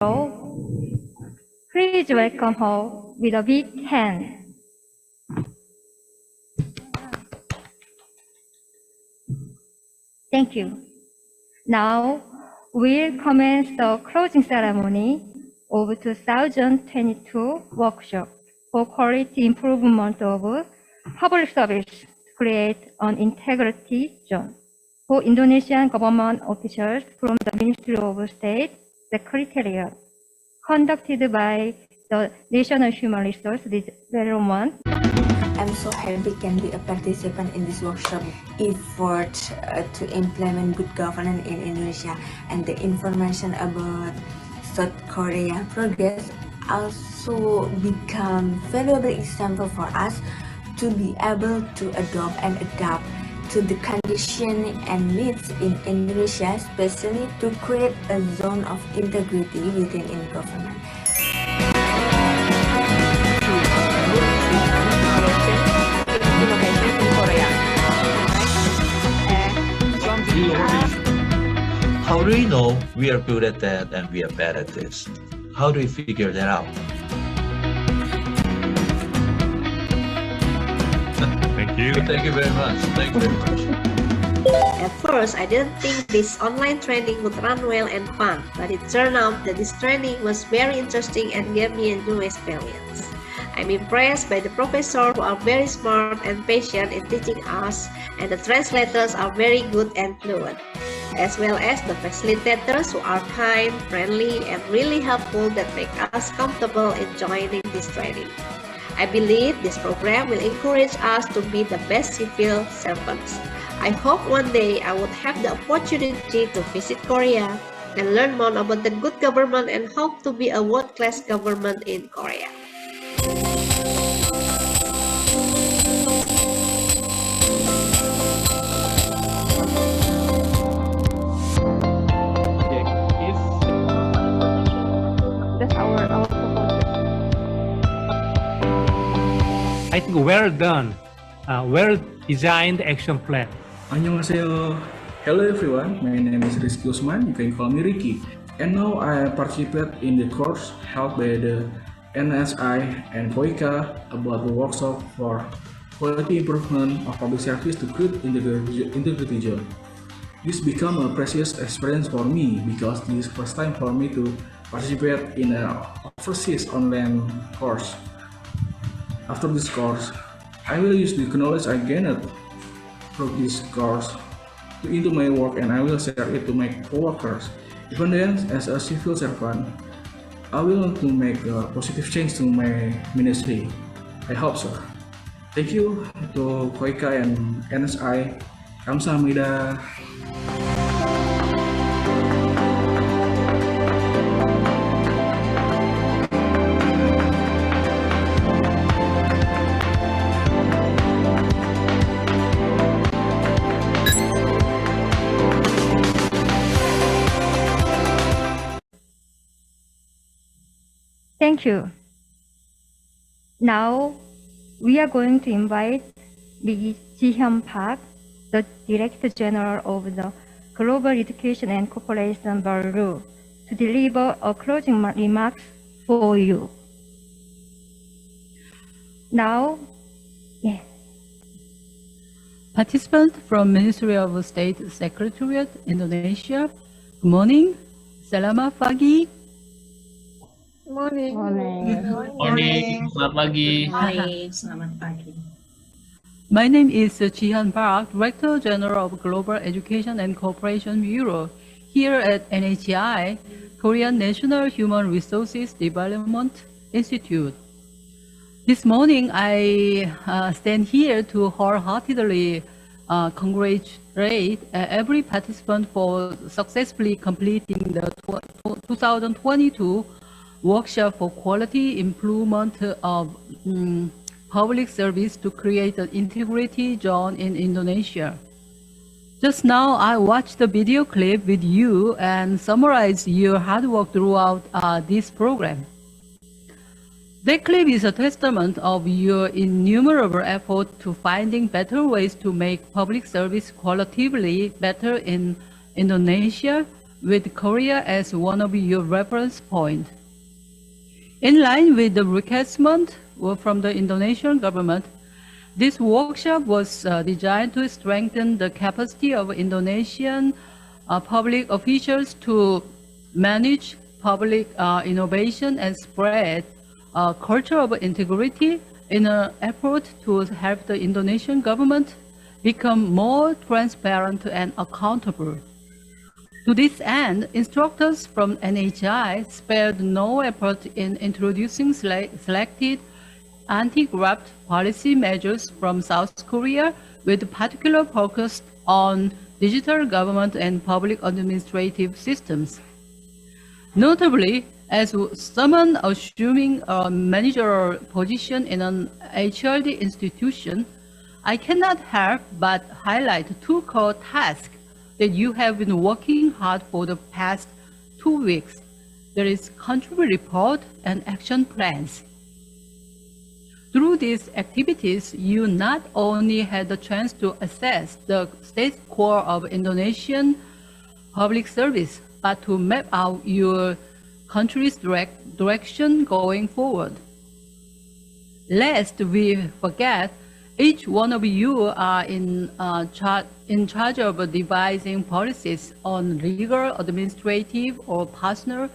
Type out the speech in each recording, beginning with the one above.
Please welcome her with a big hand. Thank you. Now, we'll commence the closing ceremony of 2022 workshop for quality improvement of public service to create an integrity zone for Indonesian government officials from the Ministry of State Secretariat, conducted by the National Human Resource Development. I'm so happy can be a participant in this workshop effort to implement good governance in Indonesia, and the information about South Korea progress also become valuable example for us to be able to adopt and adapt to the condition and needs in Indonesia, especially to create a zone of integrity within government. How do we know we are good at that and we are bad at this? How do we figure that out? Thank you. Thank you very much. Thank you very much. At first, I didn't think this online training would run well and fun, but it turned out that this training was very interesting and gave me a new experience. I'm impressed by the professors who are very smart and patient in teaching us, and the translators are very good and fluent, as well as the facilitators who are kind, friendly, and really helpful that make us comfortable in joining this training. I believe this program will encourage us to be the best civil servants. I hope one day I would have the opportunity to visit Korea and learn more about the good government and hope to be a world-class government in Korea. That's our proposal. I think well done, well-designed action plan. Annyeonghaseyo. Hello everyone, my name is Rizky Usman, you can call me Ricky. And now I participate in the course held by the NSI and KOICA about the workshop for quality improvement of public service to create integrity zone. This became a precious experience for me because this is the first time for me to participate in an overseas online course. After this course, I will use the knowledge I gained through this course into my work, and I will share it to my coworkers. Even then, as a civil servant, I will want to make a positive change to my ministry. I hope so. Thank you to KOICA and NSI. Kamsahamnida. Thank you. Now, we are going to invite Ms. Ji-hyun Park, the Director General of the Global Education and Cooperation Bureau, to deliver a closing remarks for you. Now, yes. Participant from Ministry of State Secretariat, Indonesia. Good morning. Selamat pagi. Morning. Morning. Selamat pagi. Selamat pagi. My name is Ji-hyun Park, Director General of Global Education and Cooperation Bureau, here at NHI, Korean National Human Resources Development Institute. This morning, I stand here to wholeheartedly congratulate every participant for successfully completing the 2022 workshop for quality improvement of public service to create an integrity zone in Indonesia. Just now, I watched the video clip with you and summarized your hard work throughout this program. That clip is a testament of your innumerable effort to finding better ways to make public service qualitatively better in Indonesia, with Korea as one of your reference points. In line with the request from the Indonesian government, this workshop was designed to strengthen the capacity of Indonesian public officials to manage public innovation and spread a culture of integrity in an effort to help the Indonesian government become more transparent and accountable. To this end, instructors from NHI spared no effort in introducing selected anti-graft policy measures from South Korea with particular focus on digital government and public administrative systems. Notably, as someone assuming a managerial position in an HRD institution, I cannot help but highlight two core tasks that you have been working hard for the past 2 weeks. There is country report and action plans. Through these activities, you not only had the chance to assess the status quo of Indonesian public service, but to map out your country's direction going forward. Lest we forget, each one of you are in charge of devising policies on legal, administrative, or personal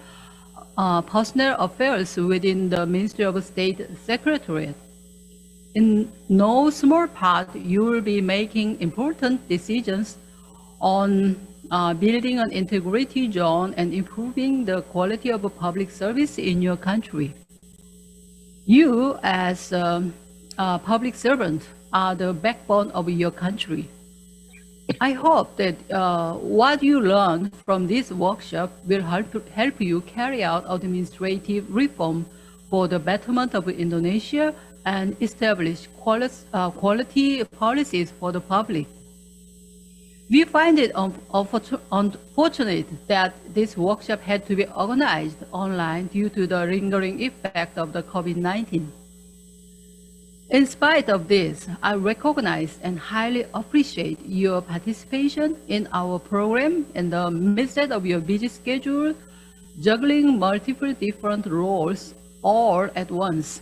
affairs within the Ministry of State Secretariat. In no small part, you will be making important decisions on building an integrity zone and improving the quality of public service in your country. You, as a public servant, are the backbone of your country. I hope that what you learned from this workshop will help you carry out administrative reform for the betterment of Indonesia and establish quality policies for the public. We find it unfortunate that this workshop had to be organized online due to the lingering effect of the COVID-19. In spite of this, I recognize and highly appreciate your participation in our program in the midst of your busy schedule, juggling multiple different roles all at once.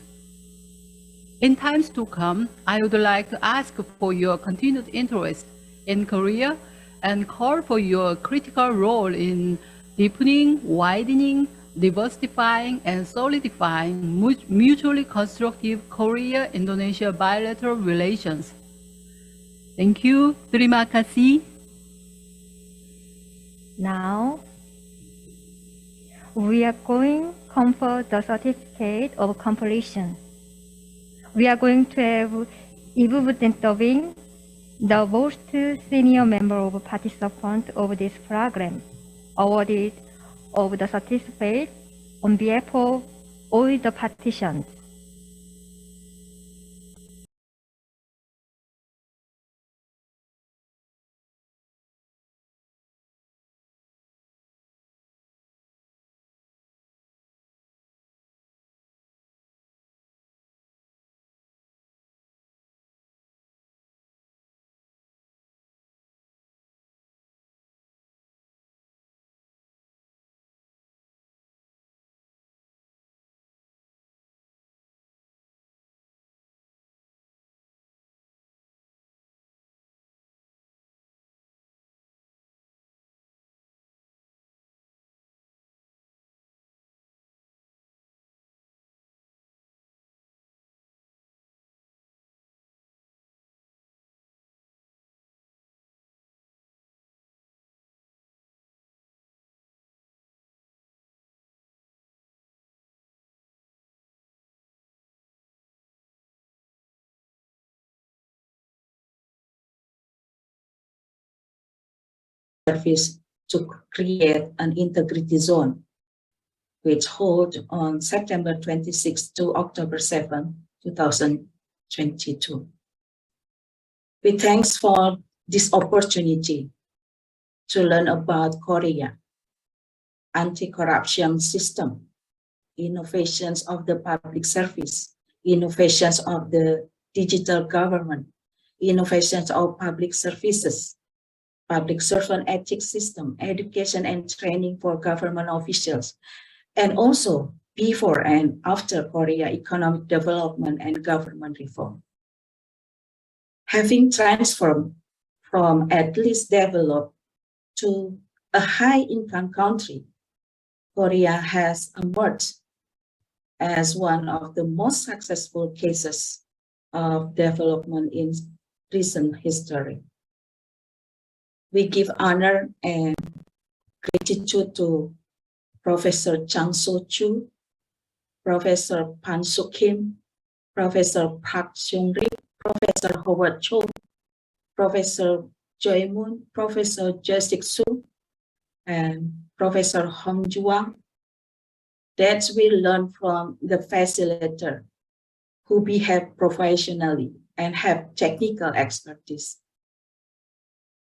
In times to come, I would like to ask for your continued interest in Korea and call for your critical role in deepening, widening, diversifying, and solidifying mutually constructive Korea-Indonesia bilateral relations. Thank you. Terima kasih. Now, we are going to confer the certificate of completion. We are going to have Ibu intervene, the most senior member of participants of this program, awarded of the certificate on behalf of all the participants. Service to create an integrity zone, which hold on September 26 to October 7, 2022. We thanks for this opportunity to learn about Korea, anti-corruption system, innovations of the public service, innovations of the digital government, innovations of public services, public servant ethics system, education and training for government officials, and also before and after Korea economic development and government reform. Having transformed from at least developed to a high-income country, Korea has emerged as one of the most successful cases of development in recent history. We give honor and gratitude to Professor Chang So-chu, Professor Pan Suk-kim, Professor Park Seung-rik, Professor Howard Cho, Professor Choi Moon, Professor Jae-sik Soo, and Professor Hong Juang, that we learn from the facilitator who behave professionally and have technical expertise.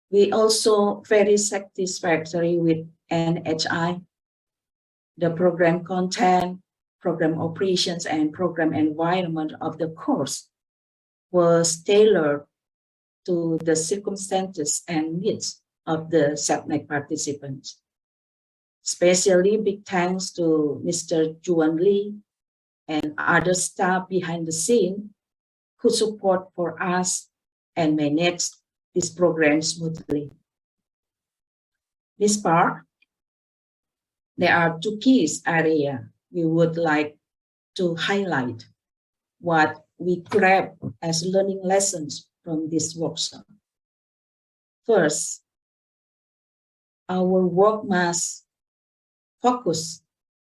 We also very satisfactory with NHI, the program content, program operations, and program environment of the course was tailored to the circumstances and needs of the subject participants. Especially big thanks to Mr. Juan Lee and other staff behind the scene who support for us and manage this program smoothly. Ms. Park, there are two key areas we would like to highlight what we grab as learning lessons from this workshop. First, our work must focus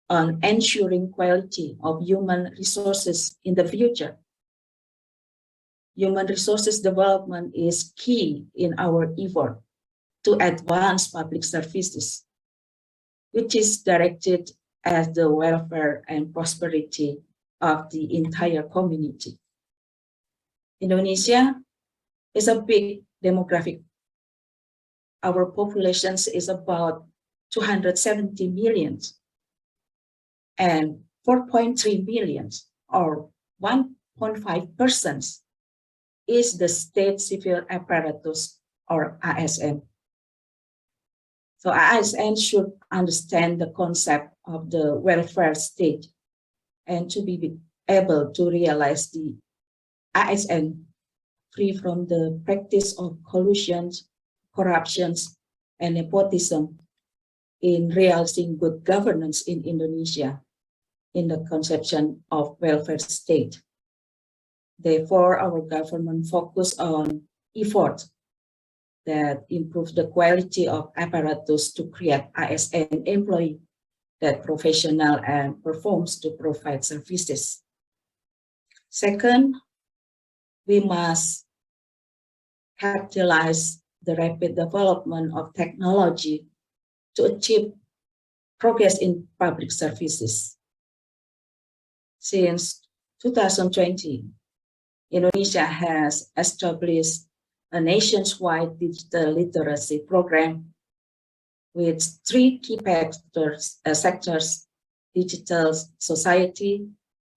on ensuring quality of human resources in the future. Human resources development is key in our effort to advance public services, which is directed at the welfare and prosperity of the entire community. Indonesia is a big demographic. Our population is about 270 million, and 4.3 million, or 1.5%, is the state civil apparatus, or ASN. So ASN should understand the concept of the welfare state and to be able to realize the ASN free from the practice of collusions, corruptions, and nepotism in realizing good governance in Indonesia in the conception of welfare state. Therefore, our government focus on efforts that improve the quality of apparatus to create ASN employee that professional and performs to provide services. Second, we must capitalize the rapid development of technology to achieve progress in public services. Since 2020, Indonesia has established a nationwide digital literacy program with three key sectors: digital society,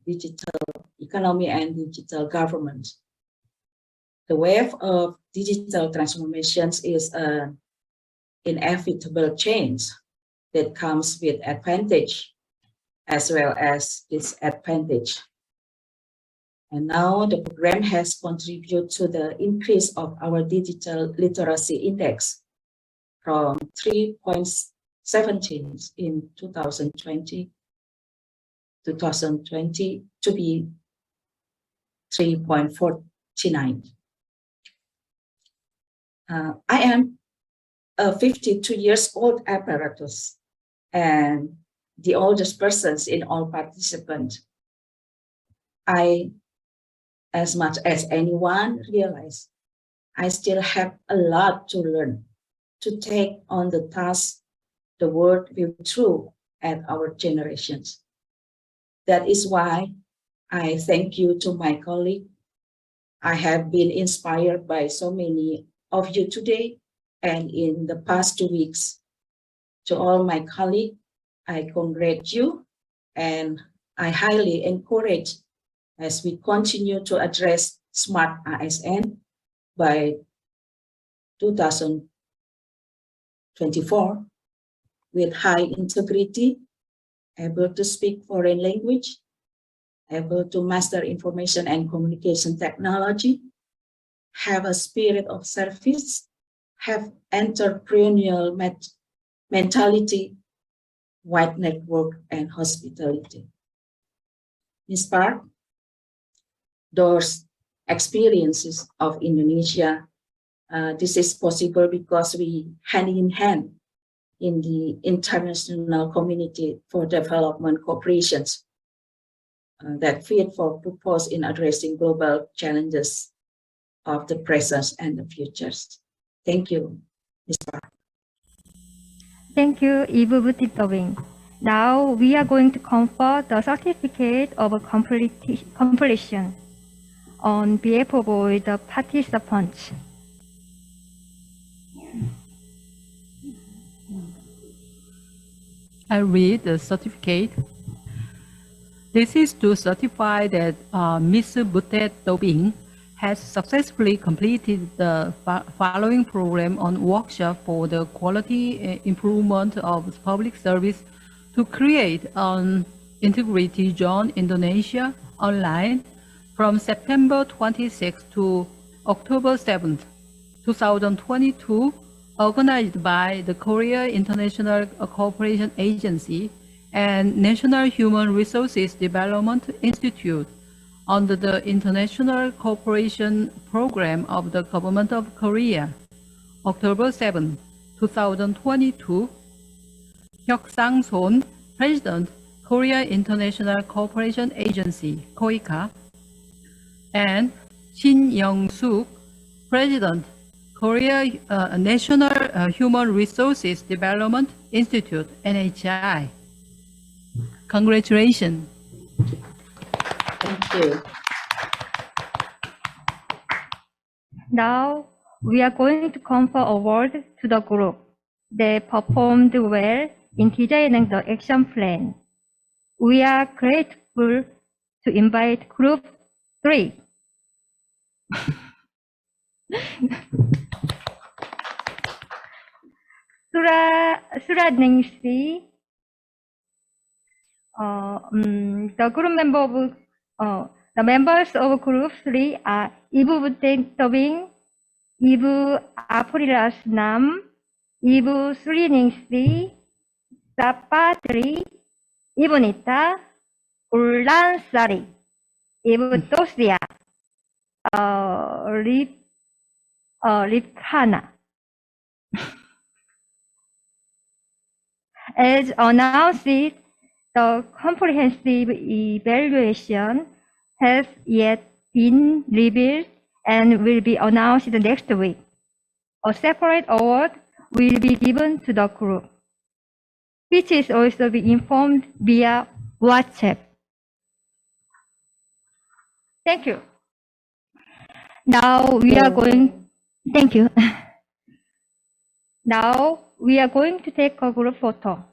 digital economy, and digital government. The wave of digital transformations is an inevitable change that comes with advantage as well as disadvantage. And now the program has contributed to the increase of our digital literacy index from 3.17 in 2020 to be 3.49. I am a 52 years old apparatus and the oldest persons in all participants. I, as much as anyone, realize I still have a lot to learn to take on the task the world will throw at our generations. That is why I thank you to my colleague. I have been inspired by so many of you today and in the past 2 weeks. To all my colleagues, I congratulate you and I highly encourage as we continue to address smart ASN by 2020 24 with high integrity, able to speak foreign language, able to master information and communication technology, have a spirit of service, have entrepreneurial mentality, wide network, and hospitality. Ms. Park, those experiences of Indonesia, this is possible because we hand in hand in the international community for development cooperations that fit for purpose in addressing global challenges of the present and the futures. Thank you, Ms. Park. Thank you, Ibu Butitobing. Now we are going to confer the certificate of completion on behalf of all the participants. I read the certificate. This is to certify that Ms. Butet Tobing has successfully completed the following program on workshop for the quality improvement of public service to create an integrity zone Indonesia online from September 26 to October 7, 2022, organized by the Korea International Cooperation Agency and National Human Resources Development Institute under the International Cooperation Program of the Government of Korea. October 7, 2022, Hyuk Sang-son, President, Korea International Cooperation Agency, KOICA, and Shin Young-suk, President, Korea National Human Resources Development Institute, NHI. Congratulations. Thank you. Now we are going to confer award to the group. They performed well in designing the action plan. We are grateful to invite Group 3. Suraningsi, the members of Group 3 are Ibu Butet Tobing, Ibu Aprilas Nam, Ibu Suriningsi, Sapatri, Ibu Nita, Ulansari, Ibu Tosia, Ripkana. As announced, the comprehensive evaluation has yet been revealed and will be announced next week. A separate award will be given to the group, which is also be informed via WhatsApp. Thank you. Now we are going, thank you. Now we are going to take a group photo.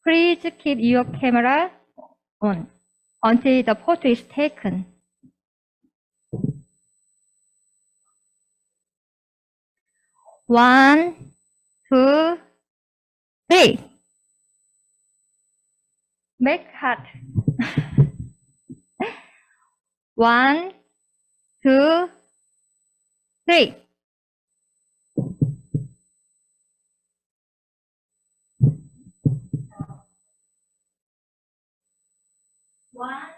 Please keep your camera on until the photo is taken. One, two, three. Make heart. One, two, three. One,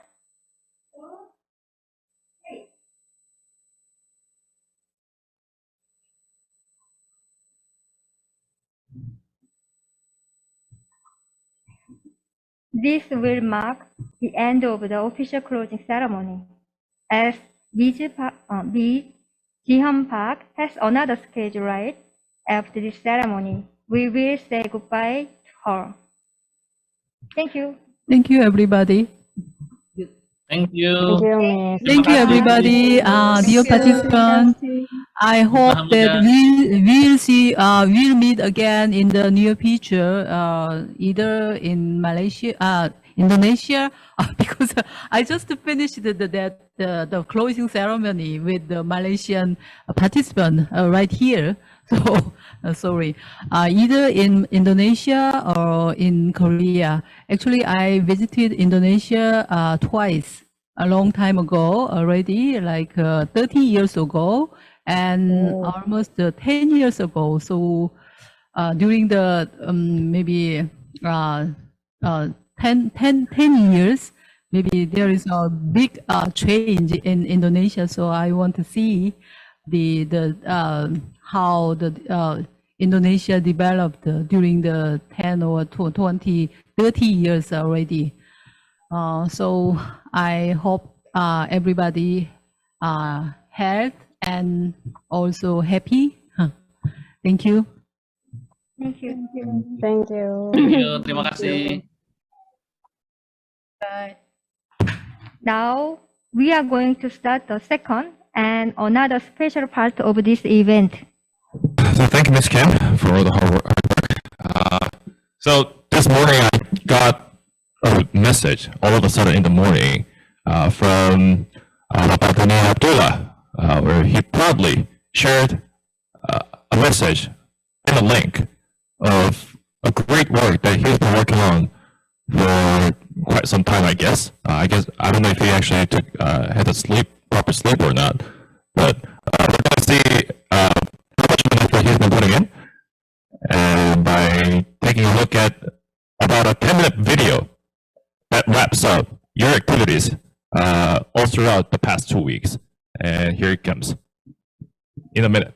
two, three. This will mark the end of the official closing ceremony, as Ms. Jihan Park has another schedule right after this ceremony. We will say goodbye to her. Thank you. Thank you, everybody. Thank you. Thank you, everybody. Dear participants, I hope that we'll meet again in the near future, either in Malaysia, Indonesia, because I just finished the closing ceremony with the Malaysian participant right here. So sorry, either in Indonesia or in Korea. Actually, I visited Indonesia twice a long time ago already, like 30 years ago, and almost 10 years ago. So during the maybe 10 years, maybe there is a big change in Indonesia. So I want to see how the Indonesia developed during the 10 or 20, 30 years already. So I hope everybody health and also happy. Thank you. Thank you. Thank you. Thank you. Terima kasih. Now we are going to start the second and another special part of this event. So thank you, Ms. Kim, for all the hard work. So this morning I got a message all of a sudden in the morning from Bapak Abdullah, where he proudly shared a message and a link of a great work that he's been working on for quite some time, I guess. I don't know if he actually had a proper sleep or not, but we're going to see how much of an effort he's been putting in, and by taking a look at about a 10-minute video that wraps up your activities all throughout the past 2 weeks. And here it comes in a minute.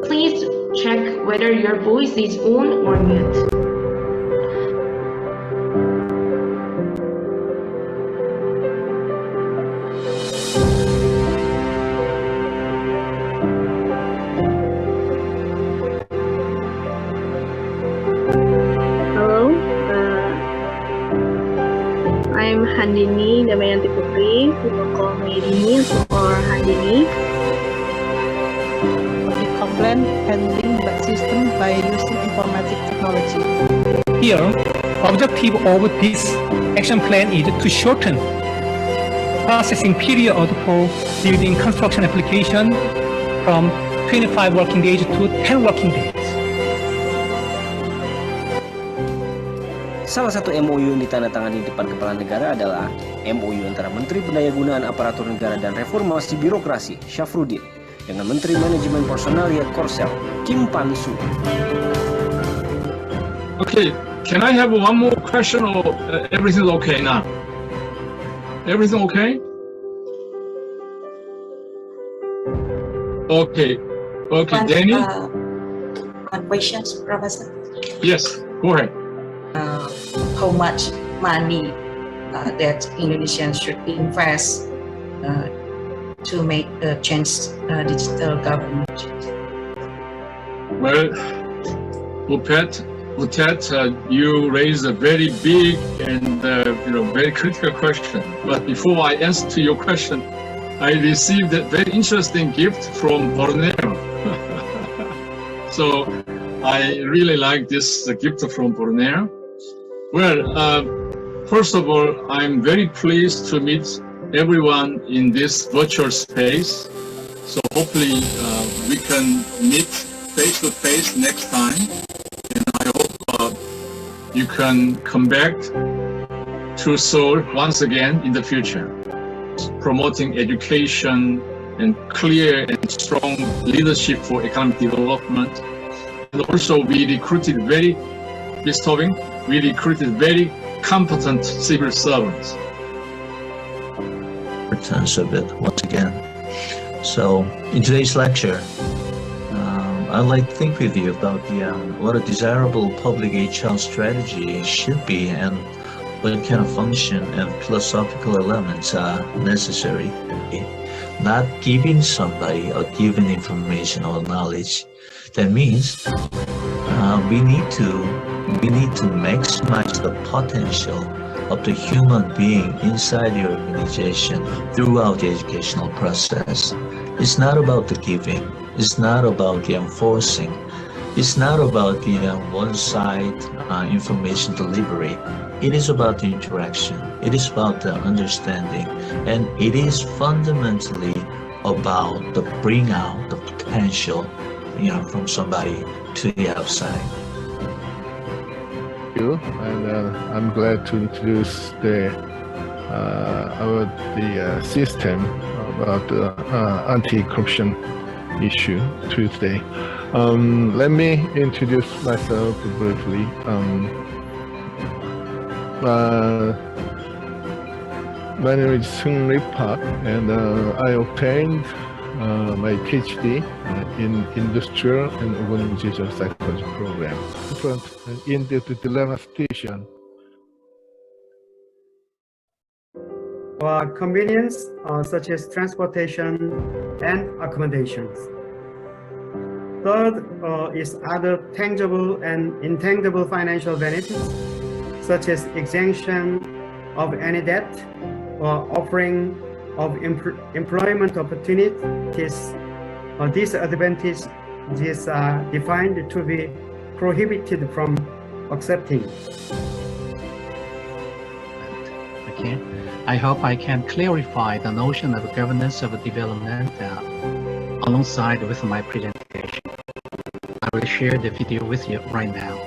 Please check whether your voice is on or mute. Hello, I'm Handini Damayanti Putri. People call me Dini or Handini. Public complaint handling system by using informatic technology. Here, objective of this action plan is to shorten processing period for building construction application from 25 working days to 10 working days. Salah satu MOU yang ditandatangani di depan kepala negara adalah MOU antara Menteri Pendayagunaan Aparatur Negara dan Reformasi Birokrasi Syafruddin dengan Menteri Manajemen Personalia Korsel Kim Pan-su. Okay, can I have one more question or everything's okay now? Everything okay? Okay, Danny? One question, Professor. Yes, go ahead. How much money that Indonesians should invest to make the change digital government? Well, Utet, you raised a very big and very critical question. But before I answer to your question, I received a very interesting gift from Borneo. So I really like this gift from Borneo. Well, first of all, I'm very pleased to meet everyone in this virtual space. So hopefully we can meet face to face next time. And I hope you can come back to Seoul once again in the future, promoting education and clear and strong leadership for economic development. And also we recruited very competent civil servants. Returns a bit once again. So in today's lecture, I'd like to think with you about what a desirable public HR strategy should be and what kind of function and philosophical elements are necessary. Not giving somebody or giving information or knowledge That means we need to maximize the potential of the human being inside the organization throughout the educational process. It's not about the giving. It's not about the enforcing. It's not about the one-side information delivery. It is about the interaction. It is about the understanding. And it is fundamentally about the bring out the potential, from somebody to the outside. Thank you, and I'm glad to introduce the system about the anti-corruption issue today. Let me introduce myself briefly. My name is Seung-Ri Park, and I obtained my PhD in Industrial and Organizational Psychology program. In the dilemma situation. Convenience such as transportation and accommodations. Third is other tangible and intangible financial benefits such as exemption of any debt or offering of employment opportunities. These advantages are defined to be prohibited from accepting. Okay. I hope I can clarify the notion of governance of development alongside with my presentation. I will share the video with you right now.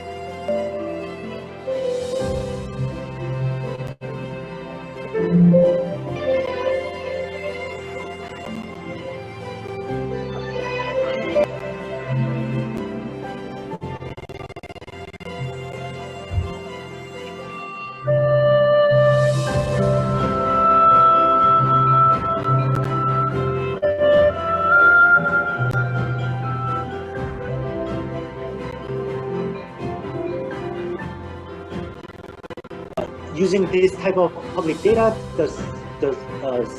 Using this type of public data, the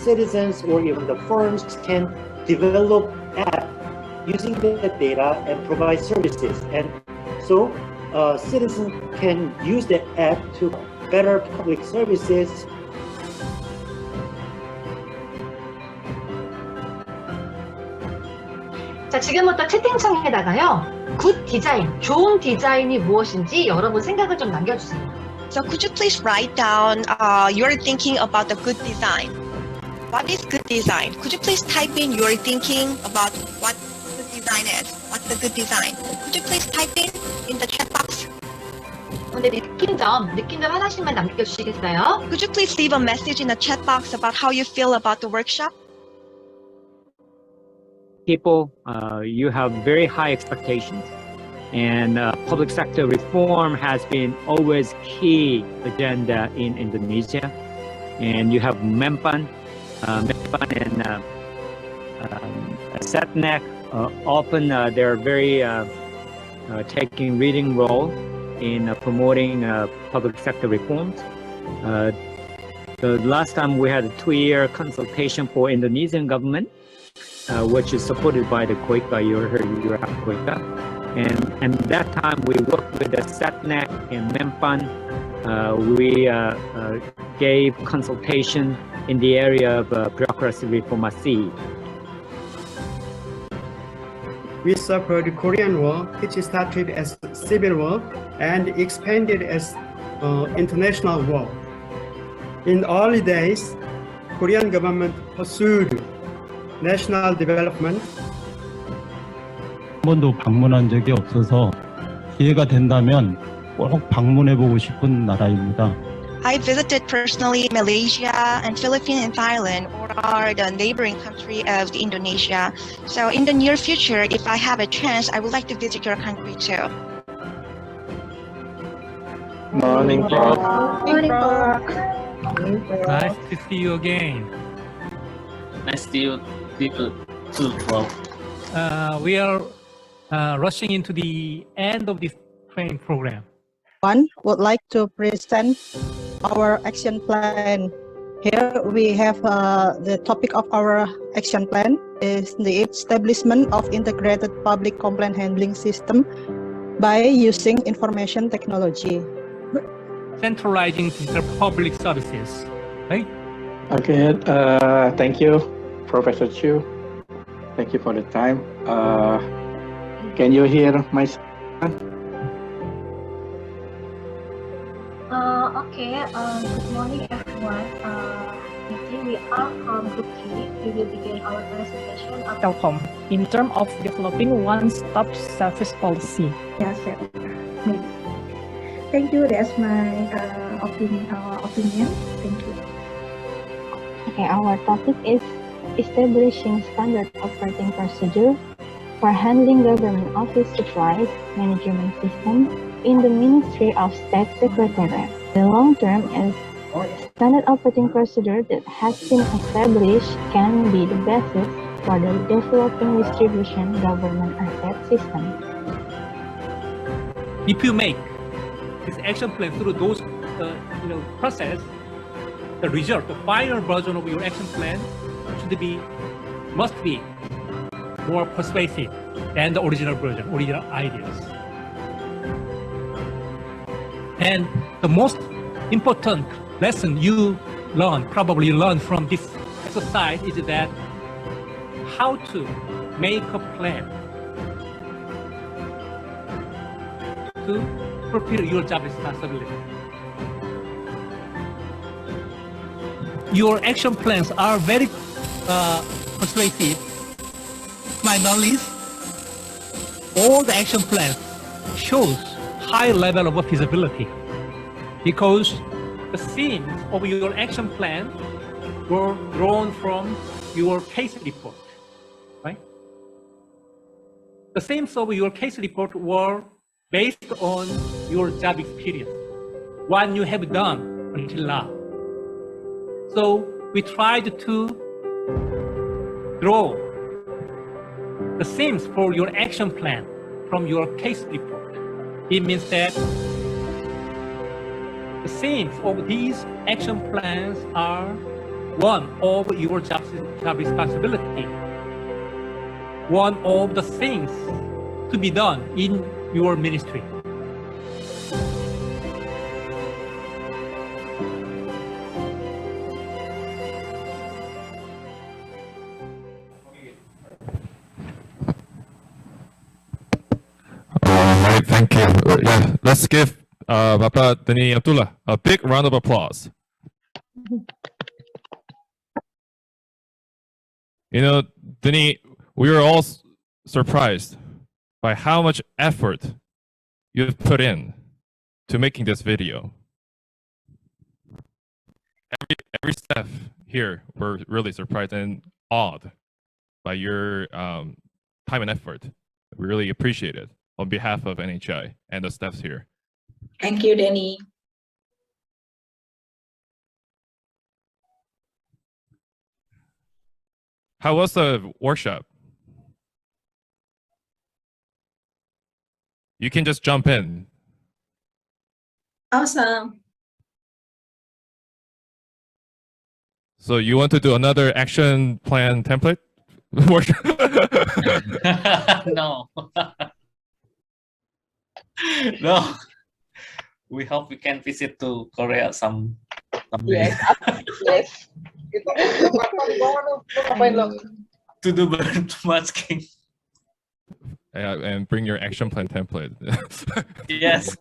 citizens or even the firms can develop apps using the data and provide services. And so citizens can use the app to better public services. 자, 지금부터 채팅창에다가요, 굿 디자인, 좋은 디자인이 무엇인지 여러분 생각을 좀 남겨주세요. So could you please write down your thinking about the good design? What is good design? Could you please type in your thinking about what good design is? What's the good design? Could you please type in the chat box? 근데 느낀 점 하나씩만 남겨주시겠어요? Could you please leave a message in the chat box about how you feel about the workshop? People, you have very high expectations. And public sector reform has been always key agenda in Indonesia. And you have Mempan and Setnek. Often they're very taking leading role in promoting public sector reforms. The last time we had a 2-year consultation for Indonesian government, which is supported by the KOICA. You heard KOICA. And that time we worked with the Setnek and Mempan. We gave consultation in the area of bureaucracy reformasi. We suffered the Korean War, which started as civil war and expanded as international war. In early days, Korean government pursued national development. 한 번도 방문한 적이 없어서 기회가 된다면 꼭 방문해보고 싶은 나라입니다. I visited personally Malaysia and Philippines and Thailand, or are the neighboring country of Indonesia. So in the near future, if I have a chance, I would like to visit your country too. Morning, Morning, Nice to see you again. Nice to you people too, Bob. We are rushing into the end of this training program. One would like to present our action plan Here we have the topic of our action plan is the establishment of integrated public complaint handling system by using information technology. Centralizing digital public services, right? Okay, thank you, Professor Chu. Thank you for the time. Can you hear my sound? Okay, good morning everyone. We are from Group 3. We will begin our presentation of Telkom in terms of developing one-stop service policy. Yes, sir. Maybe. Thank you. That's my opinion. Thank you. Okay, our topic is establishing standard operating procedure for handling government office supplies management system in the Ministry of State Secretariat. The long term is standard operating procedure that has been established can be the basis for the developing distribution government asset system. If you make this action plan through those process, the result, the final version of your action plan must be more persuasive than the original version, original ideas. And the most important lesson you probably learn from this exercise is that how to make a plan to fulfill your job responsibility. Your action plans are very persuasive. To my knowledge, all the action plans shows high level of feasibility because the themes of your action plan were drawn from your case report, right? The themes of your case report were based on your job experience, what you have done until now. So we tried to draw the themes for your action plan from your case report. It means that the themes of these action plans are one of your job responsibility, one of the things to be done in your ministry. Right, thank you. Yeah, let's give Bapak Deni Abdullah a big round of applause. You know, Deni, we were all surprised by how much effort you've put in to making this video. Every staff here were really surprised and awed by your time and effort. We really appreciate it on behalf of NHI and the staffs here. Thank you, Danny. How was the workshop? You can just jump in. Awesome. So you want to do another action plan template workshop? No. No. We hope we can visit to Korea someday. Yes. Yes. To do benchmarking. And bring your action plan template. Yes.